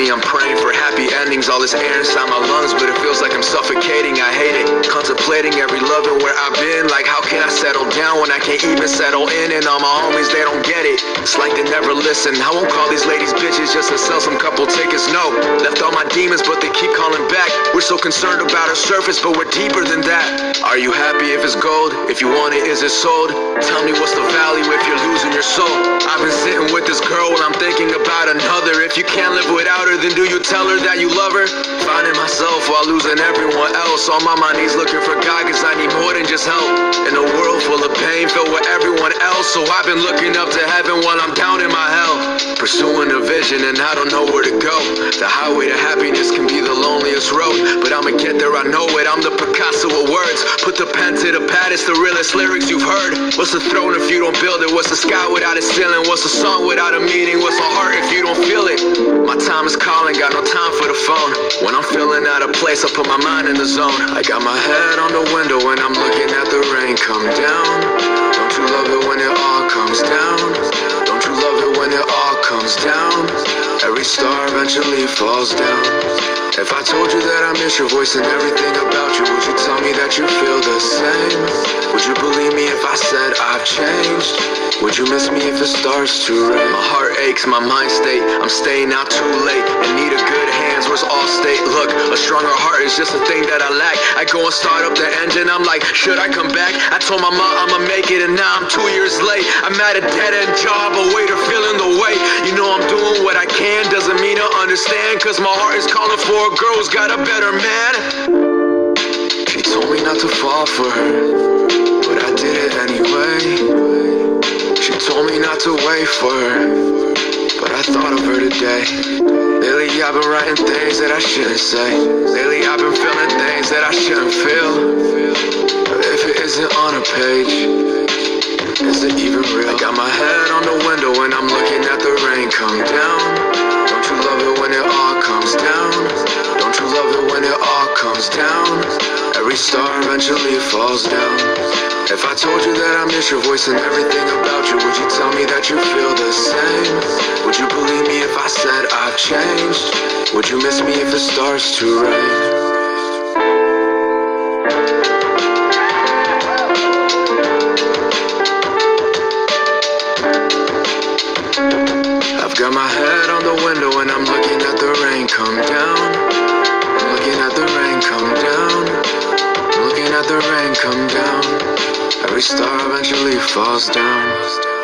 me, I'm praying for happy endings. All this air inside my lungs, but it feels like I'm suffocating. I hate it, contemplating every love and where I've been. Like how can I settle down when I can't even settle in? And all my homies, they don't get it. It's like they never listen. I won't call these ladies bitches just to sell some couple tickets. No, left all my demons, but they keep calling back. We're so concerned about our surface, but we're deeper than that. Are you happy if it's gold? If you want it, is it sold? Tell me what's the value if you're losing your soul? I've been sitting with this girl while I'm thinking about another. If you can't live without her, then do you tell her that you love her? Finding myself while losing everyone else. On my knees looking for God, cause I need more than just help. In a world full of pain, filled with everyone else. So I've been looking up to heaven while I'm down in my hell. Pursuing a vision and I don't know where to go. The highway to happiness can be the loneliest road, but I'ma get there, I know it. I'm the Picasso of words. Put the pen to the pad, it's the realest lyrics you've heard. What's a throne if you don't build it? What's a sky without a ceiling? What's a song without a meaning? What's a heart if you don't feel it? My time is calling, got no time for the phone. When I'm feeling out of place, I put my mind in the zone. I got my head on the window and I'm looking at the rain come down. Don't you love it when it all comes down? Don't you love it when it all comes down? Every star eventually falls down. If I told you that I miss your voice and everything about you, would you tell me that you feel the same? Would you believe me if I said I've changed? Would you miss me if it starts to rain? My heart aches, my mind state, I'm staying out too late. In need of good hands, where's Allstate? Look, a stronger heart is just a thing that I lack. I go and start up the engine, I'm like, should I come back? I told my mom I'ma make it and now I'm 2 years late. I'm at a dead-end job, a waiter feeling the weight. You know I'm doing what I can, doesn't mean I understand, cause my heart is calling for a girl who's got a better man. She told me not to fall for her, but I did it anyway. She told me not to wait for her, but I thought of her today. Lately I've been writing things that I shouldn't say. Lately I've been feeling things that I shouldn't feel. But if it isn't on a page, is it even real? I got my head on the window and I'm looking at the rain come down. Don't you love it when it all comes down? Don't you love it when it all comes down? Every star eventually falls down. If I told you that I miss your voice and everything about you, would you tell me that you feel the same? Would you believe me if I said I've changed? Would you miss me if it starts to rain? I've got my head on the window and I'm looking at the rain come down. I'm looking at the rain come down. I'm looking at the rain come down. Every star eventually falls down.